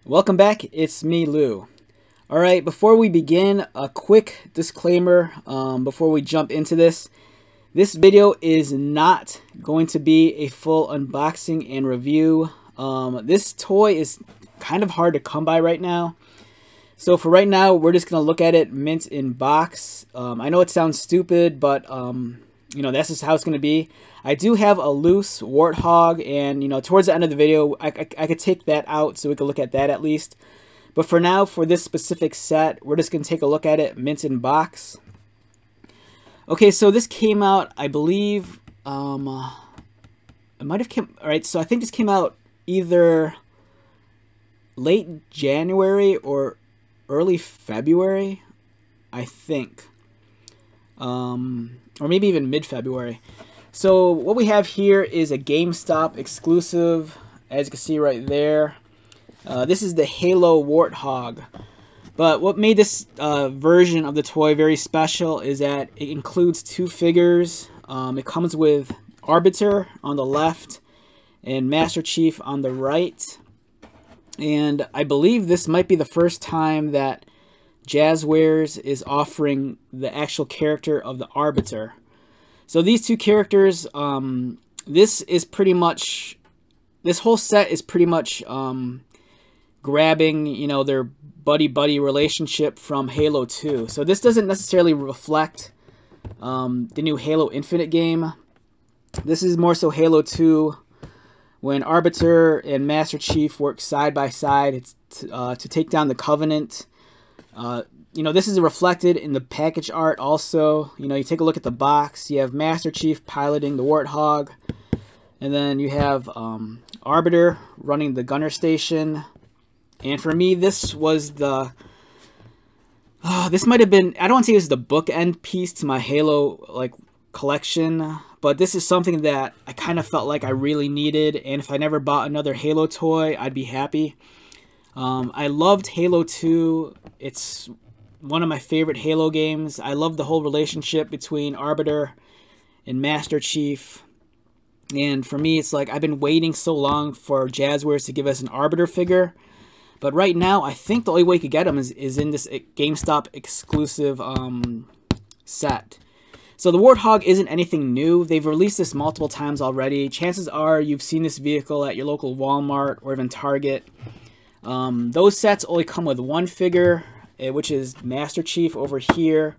Welcome back, it's me, Lou. Alright, before we begin, a quick disclaimer before we jump into this. This video is not going to be a full unboxing and review. This toy is kind of hard to come by right now. So for right now, we're just going to look at it mint in box. I know it sounds stupid, but you know, that's just how it's going to be. I do have a loose Warthog, and you know, towards the end of the video, I could take that out so we could look at that at least. But for now, for this specific set, we're just going to take a look at it mint in box. Okay, so this came out, I believe, it might have come, alright, so I think this came out either late January or early February, I think. Or maybe even mid-February. So what we have here is a GameStop exclusive, as you can see right there. This is the Halo Warthog. But what made this version of the toy very special is that it includes two figures. It comes with Arbiter on the left and Master Chief on the right. And I believe this might be the first time that Jazzwares is offering the actual character of the Arbiter. So these two characters, this whole set is pretty much grabbing, you know, their buddy-buddy relationship from Halo 2. So this doesn't necessarily reflect the new Halo Infinite game. This is more so Halo 2, when Arbiter and Master Chief work side by side to take down the Covenant. You know, this is reflected in the package art also. You know, you take a look at the box. You have Master Chief piloting the Warthog. And then you have Arbiter running the gunner station. And for me, this was the... this might have been... I don't want to say this is the bookend piece to my Halo like collection. But this is something that I kind of felt like I really needed. And if I never bought another Halo toy, I'd be happy. I loved Halo 2. It's one of my favorite Halo games. I love the whole relationship between Arbiter and Master Chief. And for me, it's like I've been waiting so long for Jazzwares to give us an Arbiter figure. But right now, I think the only way you could get them is in this GameStop exclusive set. So the Warthog isn't anything new. They've released this multiple times already. Chances are you've seen this vehicle at your local Walmart or even Target. Those sets only come with one figure, which is Master Chief over here.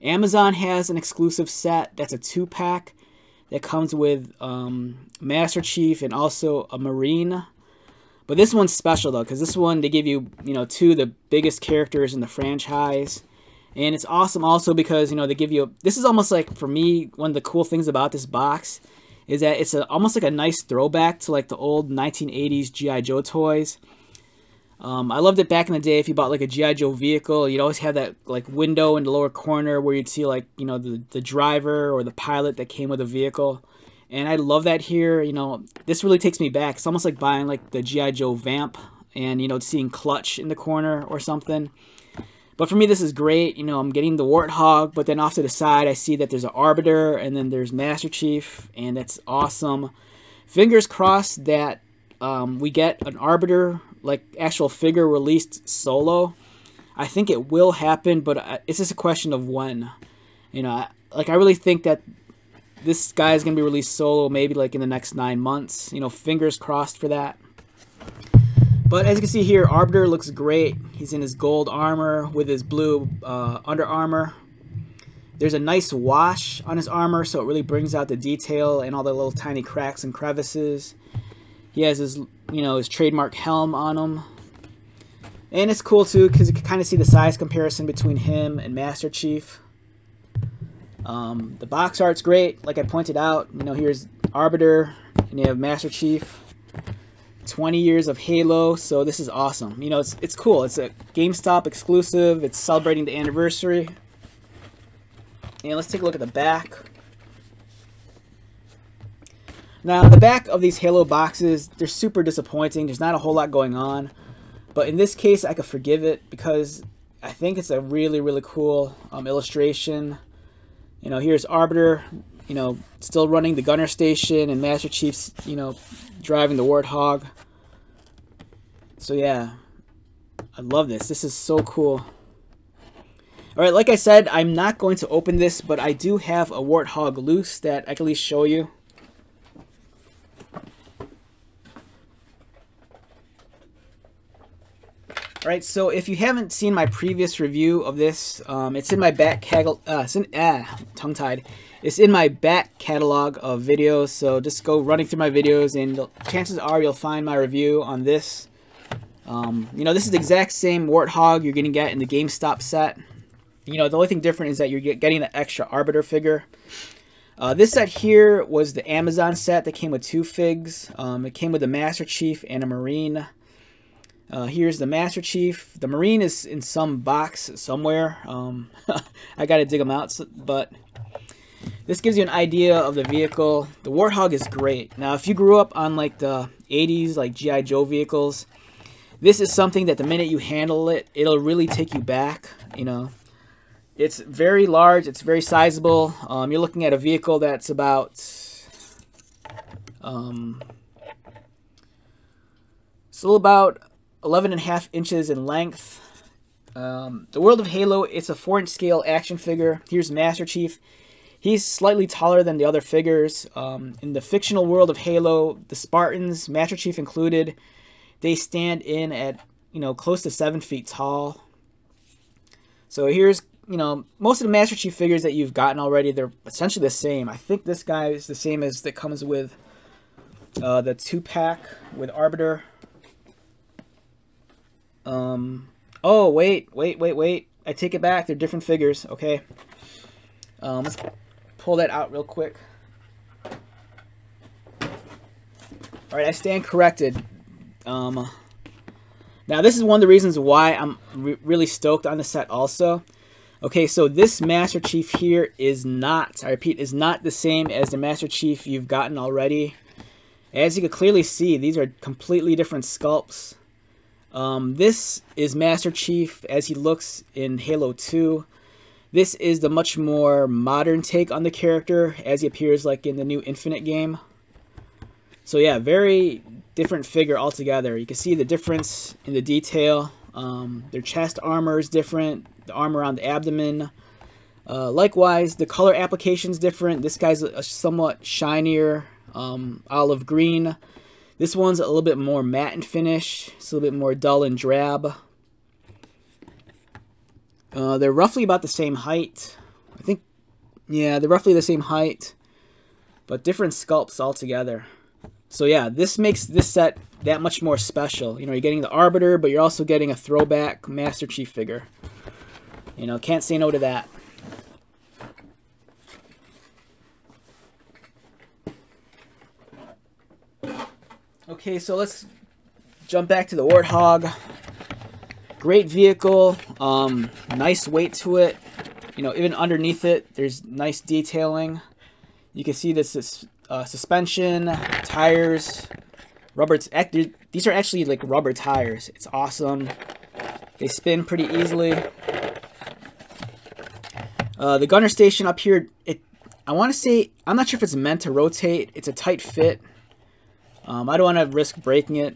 Amazon has an exclusive set that's a 2-pack that comes with Master Chief and also a Marine. But this one's special though, because this one they give you, you know, two of the biggest characters in the franchise. And it's awesome also because, you know, they give you, this is almost like, for me, one of the cool things about this box is that it's almost like a nice throwback to like the old 1980s G.I. Joe toys. I loved it back in the day. If you bought like a G.I. Joe vehicle, you'd always have that like window in the lower corner where you'd see like, you know, the driver or the pilot that came with the vehicle. And I love that here. You know, this really takes me back. It's almost like buying like the G.I. Joe Vamp and, you know, seeing Clutch in the corner or something. But for me, this is great. You know, I'm getting the Warthog, but then off to the side, I see that there's an Arbiter and then there's Master Chief, and that's awesome. Fingers crossed that we get an Arbiter like actual figure released solo. I think it will happen, but it's just a question of when. You know, like I really think that this guy is going to be released solo maybe like in the next 9 months. You know, fingers crossed for that. But as you can see here, Arbiter looks great. He's in his gold armor with his blue under armor. There's a nice wash on his armor, so it really brings out the detail and all the little tiny cracks and crevices. He has his, you know, his trademark helm on him. And it's cool too because you can kind of see the size comparison between him and Master Chief. The box art's great, like I pointed out. You know, here's Arbiter and you have Master Chief. 20 years of Halo, so this is awesome. You know, it's cool. It's a GameStop exclusive. It's celebrating the anniversary. And let's take a look at the back. Now, the back of these Halo boxes, they're super disappointing. There's not a whole lot going on. But in this case, I could forgive it because I think it's a really, really cool illustration. You know, here's Arbiter, you know, still running the gunner station, and Master Chief's, you know, driving the Warthog. So yeah, I love this. This is so cool. Alright, like I said, I'm not going to open this, but I do have a Warthog loose that I can at least show you. Alright, so if you haven't seen my previous review of this, it's in my back catalog. Tongue-tied. It's in my back catalog of videos, so just go running through my videos, and chances are you'll find my review on this. You know, this is the exact same Warthog you're going to get in the GameStop set. You know, the only thing different is that you're getting the extra Arbiter figure. This set here was the Amazon set that came with 2 figs. It came with a Master Chief and a Marine. Here's the Master Chief. The Marine is in some box somewhere. I gotta dig them out, but this gives you an idea of the vehicle. The Warthog is great. Now, if you grew up on like the 80s, like G.I. Joe vehicles, this is something that the minute you handle it, it'll really take you back. You know, it's very large. It's very sizable. You're looking at a vehicle that's about still about 11.5 inches in length. The World of Halo, it's a 4-inch scale action figure. Here's Master Chief. He's slightly taller than the other figures. In the fictional world of Halo, the Spartans, Master Chief included, they stand in at, you know, close to 7 feet tall. So here's, you know, most of the Master Chief figures that you've gotten already, they're essentially the same. I think this guy is the same as that comes with the 2-pack with Arbiter. Oh, wait. I take it back. They're different figures. Okay. Let's pull that out real quick. Alright, I stand corrected. Now, this is one of the reasons why I'm really stoked on the set also. Okay, so this Master Chief here is not, I repeat, is not the same as the Master Chief you've gotten already. As you can clearly see, these are completely different sculpts. This is Master Chief as he looks in Halo 2. This is the much more modern take on the character as he appears like in the new Infinite game. So yeah, very different figure altogether. You can see the difference in the detail. Their chest armor is different. The armor on the abdomen. Likewise, the color application is different. This guy's a somewhat shinier olive green. This one's a little bit more matte in finish. It's a little bit more dull and drab. They're roughly about the same height. I think, yeah, they're roughly the same height, but different sculpts altogether. So yeah, this makes this set that much more special. You know, you're getting the Arbiter, but you're also getting a throwback Master Chief figure. You know, can't say no to that. Okay, so let's jump back to the Warthog. Great vehicle, nice weight to it. You know, even underneath it, there's nice detailing. You can see this is suspension, tires, rubber. These are actually like rubber tires. It's awesome. They spin pretty easily. The gunner station up here, I want to say, I'm not sure if it's meant to rotate. It's a tight fit. I don't want to risk breaking it.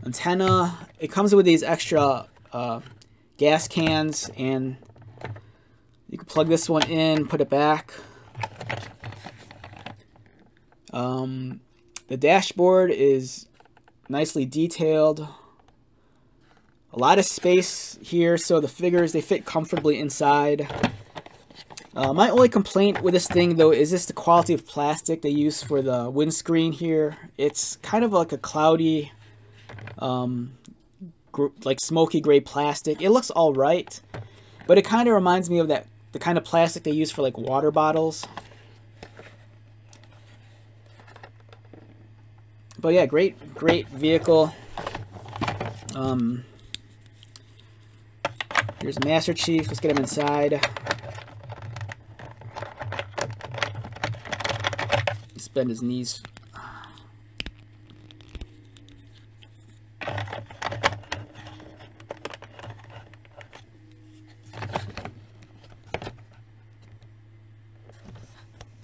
Antenna, it comes with these extra gas cans, and you can plug this one in, put it back. The dashboard is nicely detailed. A lot of space here, so the figures, they fit comfortably inside. My only complaint with this thing, though, is just the quality of plastic they use for the windscreen here. It's kind of like a cloudy, like smoky gray plastic. It looks all right, but it kind of reminds me of the kind of plastic they use for like water bottles. But yeah, great vehicle. Here's Master Chief. Let's get him inside. Let's bend his knees.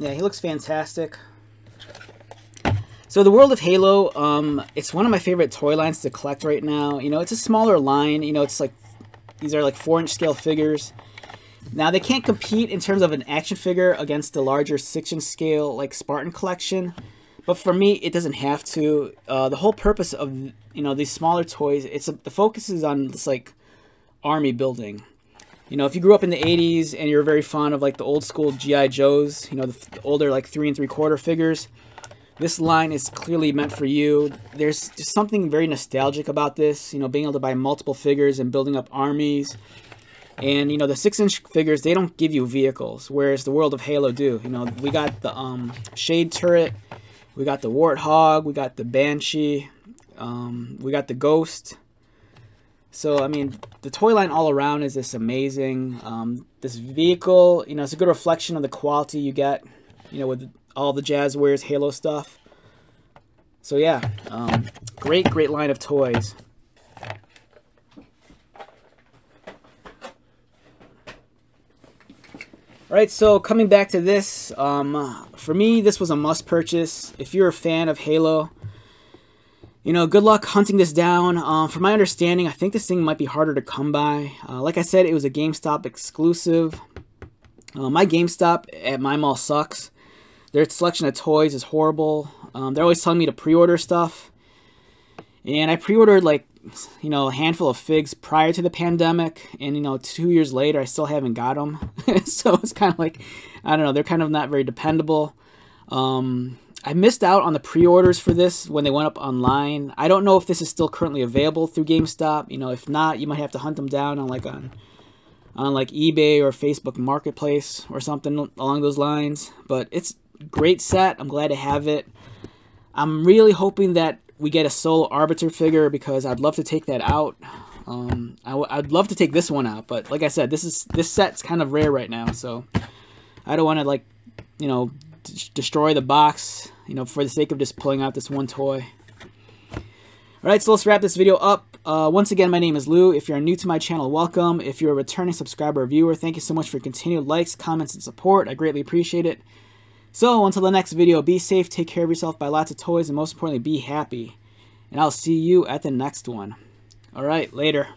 Yeah, he looks fantastic. So the World of Halo, it's one of my favorite toy lines to collect right now. You know, it's a smaller line. You know, it's like, these are like 4-inch scale figures. Now, they can't compete in terms of an action figure against the larger 6-inch scale, like Spartan collection. But for me, it doesn't have to. The whole purpose of, you know, these smaller toys, the focus is on this, like, army building. You know, if you grew up in the 80s and you're very fond of, like, the old school G.I. Joes, you know, the older, like, 3 3/4 figures, this line is clearly meant for you. There's just something very nostalgic about this, you know, being able to buy multiple figures and building up armies. And, you know, the 6-inch figures, they don't give you vehicles, whereas the World of Halo do. You know, we got the Shade Turret, we got the Warthog, we got the Banshee, we got the Ghost. So, I mean, the toy line all around is just amazing. This vehicle, you know, it's a good reflection of the quality you get, you know, with all the Jazzwares Halo stuff. So yeah, great line of toys. Alright, so coming back to this, for me, this was a must purchase. If you're a fan of Halo, you know, good luck hunting this down. From my understanding, I think this thing might be harder to come by. Like I said, it was a GameStop exclusive. My GameStop at my mall sucks. Their selection of toys is horrible. They're always telling me to pre-order stuff. And I pre-ordered, like, you know, a handful of figs prior to the pandemic. And, you know, 2 years later, I still haven't got them. So it's kind of like, I don't know, they're kind of not very dependable. I missed out on the pre-orders for this when they went up online. I don't know if this is still currently available through GameStop. You know, if not, you might have to hunt them down on like eBay or Facebook Marketplace or something along those lines. But it's a great set. I'm glad to have it. I'm really hoping that we get a solo Arbiter figure because I'd love to take that out. I'd love to take this one out, but like I said, this set's kind of rare right now, so I don't want to, like, you know, destroy the box, you know, for the sake of just pulling out this one toy. Alright, so let's wrap this video up. Once again, my name is Lou. If you're new to my channel, welcome. If you're a returning subscriber or viewer, thank you so much for continued likes, comments, and support. I greatly appreciate it. So, until the next video, be safe, take care of yourself, buy lots of toys, and most importantly, be happy. And I'll see you at the next one. Alright, later.